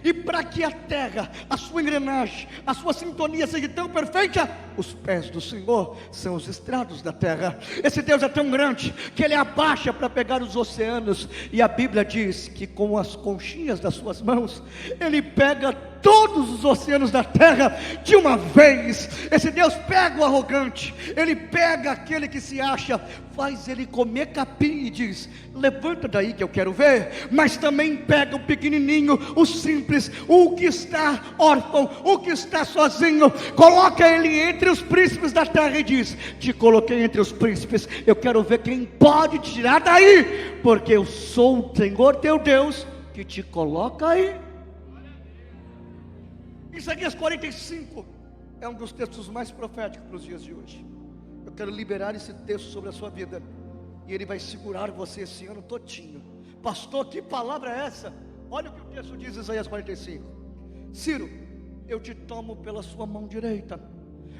E para que a terra, a sua engrenagem, a sua sintonia seja tão perfeita, os pés do Senhor são os estrados da terra. Esse Deus é tão grande que Ele abaixa para pegar os oceanos, e a Bíblia diz que com as conchinhas das suas mãos Ele pega todos os oceanos da terra de uma vez. Esse Deus pega o arrogante, Ele pega aquele que se acha, faz ele comer capim e diz: levanta daí que eu quero ver. Mas também pega o pequenininho, o simples, o que está órfão, o que está sozinho, coloca ele entre os príncipes da terra e diz: te coloquei entre os príncipes, eu quero ver quem pode te tirar daí, porque eu sou o Senhor teu Deus que te coloca aí. Isaías 45 é um dos textos mais proféticos para os dias de hoje. Eu quero liberar esse texto sobre a sua vida, e ele vai segurar você esse ano todinho. Pastor, que palavra é essa? Olha o que o texto diz, Isaías 45. Ciro, eu te tomo pela sua mão direita,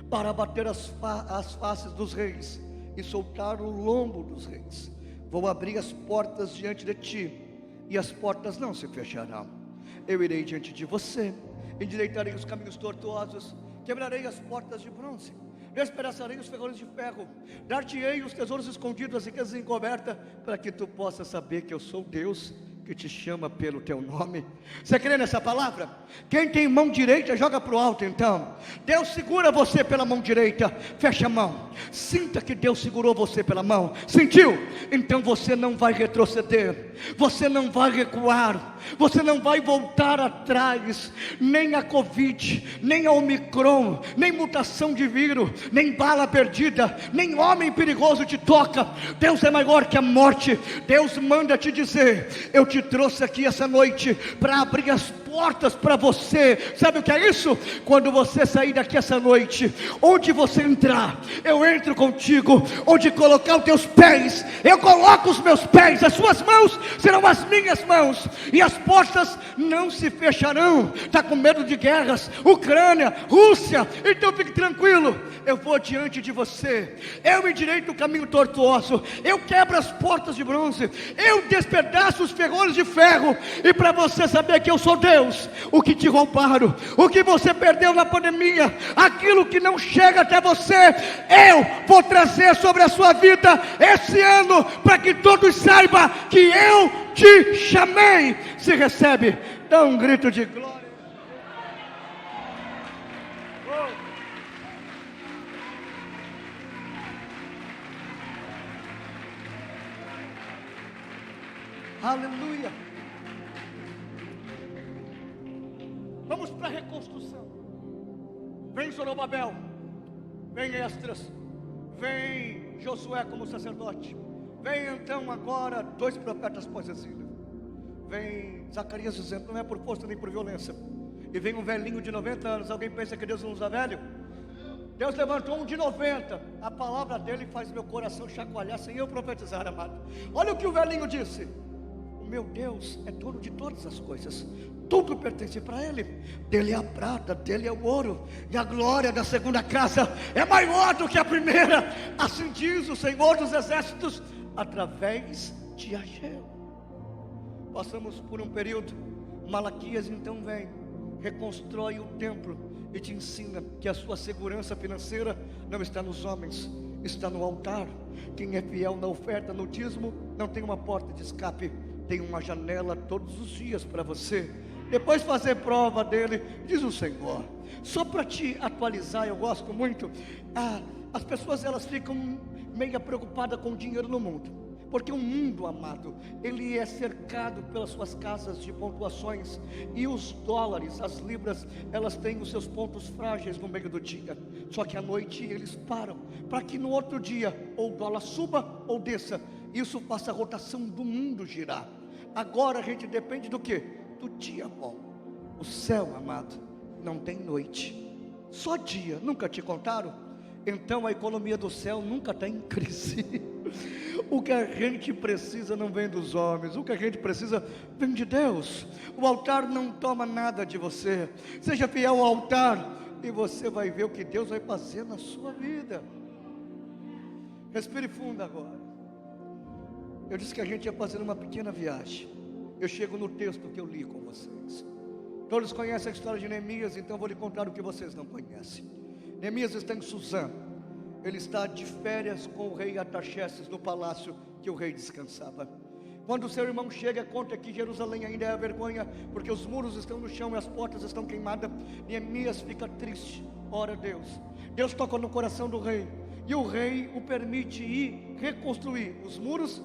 para abater as faces dos reis, e soltar o lombo dos reis. Vou abrir as portas diante de ti, e as portas não se fecharão. Eu irei diante de você, endireitarei os caminhos tortuosos, quebrarei as portas de bronze, despedaçarei os ferrolhos de ferro, dar-te-ei os tesouros escondidos, as riquezas encobertas, para que tu possas saber que eu sou Deus, que te chama pelo teu nome. Você crê nessa palavra? Quem tem mão direita, joga para o alto então. Deus segura você pela mão direita, fecha a mão, sinta que Deus segurou você pela mão. Sentiu? Então você não vai retroceder, você não vai recuar, você não vai voltar atrás. Nem a Covid, nem a Omicron, nem mutação de vírus, nem bala perdida, nem homem perigoso te toca. Deus é maior que a morte. Deus manda te dizer: eu te trouxe aqui essa noite para abrir as portas para você. Sabe o que é isso? Quando você sair daqui essa noite, onde você entrar, eu entro contigo. Onde colocar os teus pés, eu coloco os meus pés. As suas mãos serão as minhas mãos, e as portas não se fecharão. Está com medo de guerras, Ucrânia, Rússia? Então fique tranquilo, eu vou diante de você, eu endireito o caminho tortuoso, eu quebro as portas de bronze, eu despedaço os ferrolhos de ferro. E para você saber que eu sou Deus, o que te roubaram, o que você perdeu na pandemia, aquilo que não chega até você, eu vou trazer sobre a sua vida esse ano, para que todos saibam que eu te chamei. Se recebe, dá um grito de glória. Aleluia. Vamos para a reconstrução. Vem Zorobabel, vem Esdras, vem Josué como sacerdote, vem então agora 2 profetas pós-exílio, vem Zacarias dizendo: não é por força nem por violência. E vem um velhinho de 90 anos. Alguém pensa que Deus não usa velho? Deus levantou um de 90. A palavra dele faz meu coração chacoalhar sem eu profetizar, amado. Olha o que o velhinho disse: o meu Deus é dono de todas as coisas, tudo pertence para Ele. Dele é a prata, dele é o ouro, e a glória da segunda casa é maior do que a primeira. Assim diz o Senhor dos Exércitos, através de Ageu. Passamos por um período. Malaquias então vem, reconstrói o templo e te ensina que a sua segurança financeira não está nos homens, está no altar. Quem é fiel na oferta, no dízimo, não tem uma porta de escape, tem uma janela todos os dias para você. Depois fazer prova dele, diz o Senhor. Só para te atualizar, eu gosto muito. As pessoas elas ficam meio preocupadas com o dinheiro no mundo. Porque o mundo, amado, ele é cercado pelas suas casas de pontuações, e os dólares, as libras, elas têm os seus pontos frágeis no meio do dia. Só que à noite eles param, para que no outro dia ou o dólar suba ou desça. Isso faça a rotação do mundo girar. Agora a gente depende do quê? Do dia bom. O céu, amado, não tem noite, só dia. Nunca te contaram? Então a economia do céu nunca está em crise. O que a gente precisa não vem dos homens, o que a gente precisa vem de Deus. O altar não toma nada de você. Seja fiel ao altar e você vai ver o que Deus vai fazer na sua vida. Respire fundo agora. Eu disse que a gente ia fazer uma pequena viagem. Eu chego no texto que eu li com vocês. Todos conhecem a história de Neemias, então vou lhe contar o que vocês não conhecem. Neemias está em Suzã. Ele está de férias com o rei Artaxerxes no palácio que o rei descansava. Quando o seu irmão chega, conta que Jerusalém ainda é a vergonha, porque os muros estão no chão e as portas estão queimadas. Neemias fica triste, ora a Deus. Deus toca no coração do rei, e o rei o permite ir reconstruir os muros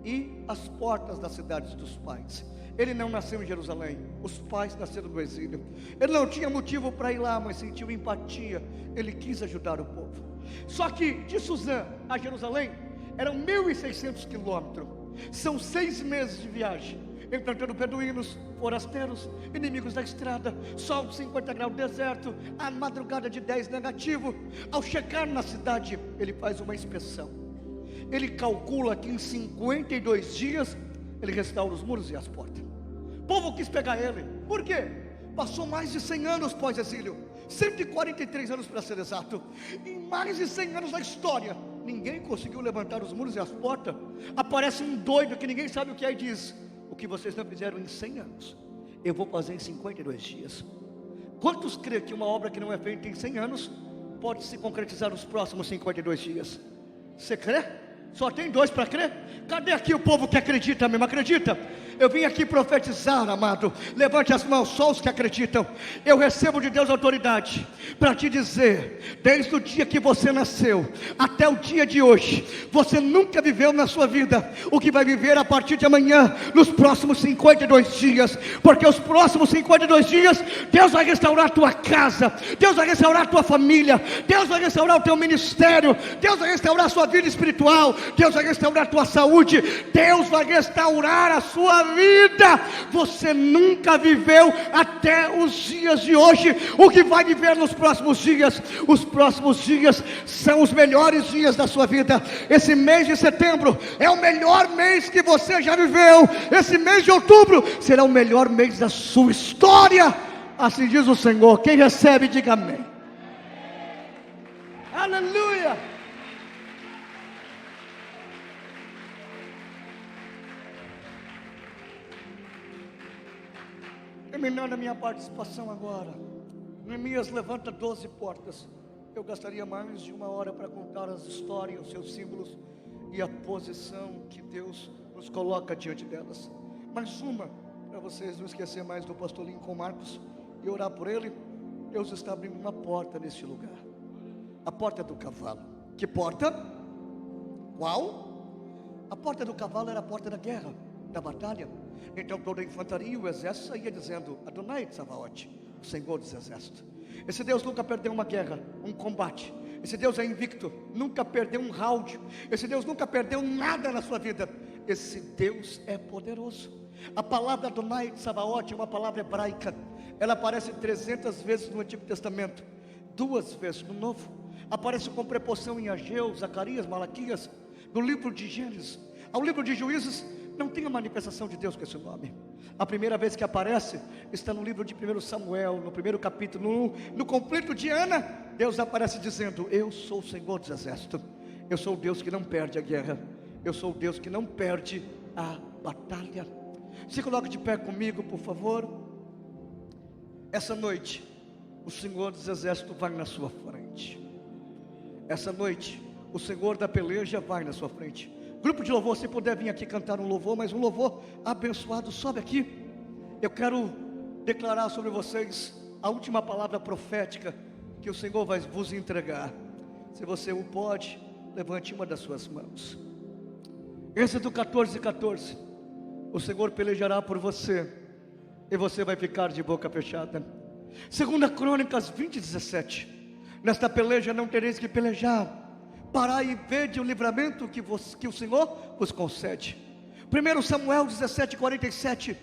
e as portas das cidades dos pais. Ele não nasceu em Jerusalém, os pais nasceram no exílio. Ele não tinha motivo para ir lá, mas sentiu empatia. Ele quis ajudar o povo. Só que de Suzã a Jerusalém eram 1.600 quilômetros. São 6 meses de viagem, enfrentando beduínos, forasteiros, inimigos da estrada, sol de 50 graus, deserto, a madrugada de 10 negativo. Ao chegar na cidade, ele faz uma inspeção. Ele calcula que em 52 dias ele restaura os muros e as portas. O povo quis pegar ele. Por quê? Passou mais de 100 anos pós-exílio, 143 anos para ser exato. Em mais de 100 anos da história, ninguém conseguiu levantar os muros e as portas. Aparece um doido que ninguém sabe o que é e diz: o que vocês não fizeram em 100 anos, eu vou fazer em 52 dias. Quantos crê que uma obra que não é feita em 100 anos pode se concretizar nos próximos 52 dias? Você crê? Só tem 2 para crer? Cadê aqui o povo que acredita mesmo? Acredita? Eu vim aqui profetizar, amado. Levante as mãos, só os que acreditam. Eu recebo de Deus autoridade para te dizer, desde o dia que você nasceu até o dia de hoje, você nunca viveu na sua vida o que vai viver a partir de amanhã, nos próximos 52 dias. Porque os próximos 52 dias, Deus vai restaurar a tua casa, Deus vai restaurar a tua família, Deus vai restaurar o teu ministério, Deus vai restaurar a sua vida espiritual, Deus vai restaurar a tua saúde, Deus vai restaurar a sua vida. Você nunca viveu até os dias de hoje o que vai viver nos próximos dias. Os próximos dias são os melhores dias da sua vida. Esse mês de setembro é o melhor mês que você já viveu. Esse mês de outubro será o melhor mês da sua história. Assim diz o Senhor. Quem recebe, diga amém. Aleluia. Terminando a minha participação agora, Neemias levanta 12 portas. Eu gastaria mais de 1 hora para contar as histórias, os seus símbolos e a posição que Deus nos coloca diante delas. Mais uma, para vocês não esquecer mais do pastor Lincoln Marcos e orar por ele. Deus está abrindo uma porta neste lugar. A porta do cavalo. Que porta? Qual? A porta do cavalo era a porta da guerra, da batalha. Então toda a infantaria e o exército saía dizendo: Adonai Tsavaot, o Senhor dos exércitos. Esse Deus nunca perdeu uma guerra, um combate. Esse Deus é invicto, nunca perdeu um round. Esse Deus nunca perdeu nada na sua vida. Esse Deus é poderoso. A palavra Adonai Tsavaot é uma palavra hebraica. Ela aparece 300 vezes no Antigo Testamento, 2 vezes no Novo. Aparece com preposição em Ageu, Zacarias, Malaquias. No livro de Gênesis, ao livro de Juízes, não tem a manifestação de Deus com esse nome. A primeira vez que aparece está no livro de 1 Samuel, no 1º capítulo, no conflito de Ana. Deus aparece dizendo: eu sou o Senhor dos exércitos. Eu sou o Deus que não perde a guerra. Eu sou o Deus que não perde a batalha. Se coloque de pé comigo, por favor. Essa noite, o Senhor dos exércitos vai na sua frente. Essa noite, o Senhor da peleja vai na sua frente. Grupo de louvor, se puder vir aqui cantar um louvor, mas um louvor abençoado, sobe aqui. Eu quero declarar sobre vocês a última palavra profética que o Senhor vai vos entregar. Se você o pode, levante uma das suas mãos. Êxodo 14:14. O Senhor pelejará por você, e você vai ficar de boca fechada. 2 Crônicas 20:17. Nesta peleja não tereis que pelejar. Parai e vede o livramento que o Senhor vos concede. 1 Samuel 17:47.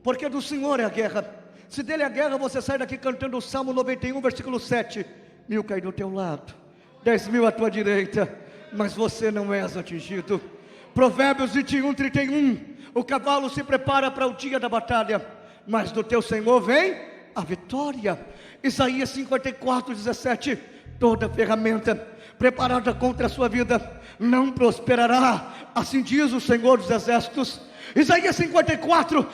Porque do Senhor é a guerra. Se dele é a guerra, você sai daqui cantando o Salmo 91, versículo 7. 1000 caem do teu lado, 10.000 à tua direita, mas você não és atingido. Provérbios 21:31. O cavalo se prepara para o dia da batalha, mas do teu Senhor vem a vitória. Isaías 54:17. Toda ferramenta preparada contra a sua vida não prosperará, assim diz o Senhor dos Exércitos. Isaías 54,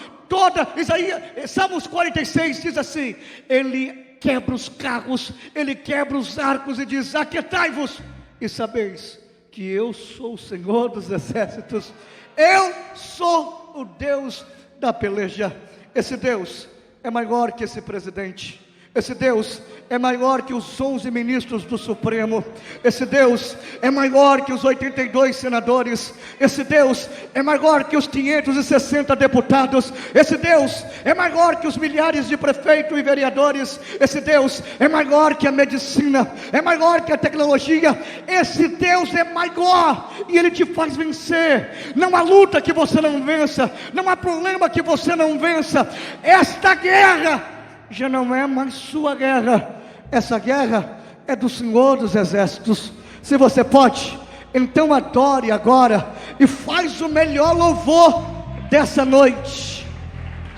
Salmos 46 diz assim: Ele quebra os carros, Ele quebra os arcos e diz: aquietai-vos e sabeis que eu sou o Senhor dos Exércitos. Eu sou o Deus da peleja. Esse Deus é maior que esse presidente. Esse Deus é maior que os 11 ministros do Supremo. Esse Deus é maior que os 82 senadores. Esse Deus é maior que os 560 deputados. Esse Deus é maior que os milhares de prefeitos e vereadores. Esse Deus é maior que a medicina, é maior que a tecnologia. Esse Deus é maior e Ele te faz vencer. Não há luta que você não vença, não há problema que você não vença. Esta guerra já não é mais sua guerra. Essa guerra é do Senhor dos Exércitos. Se você pode, então adore agora e faz o melhor louvor dessa noite.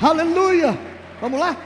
Aleluia. Vamos lá?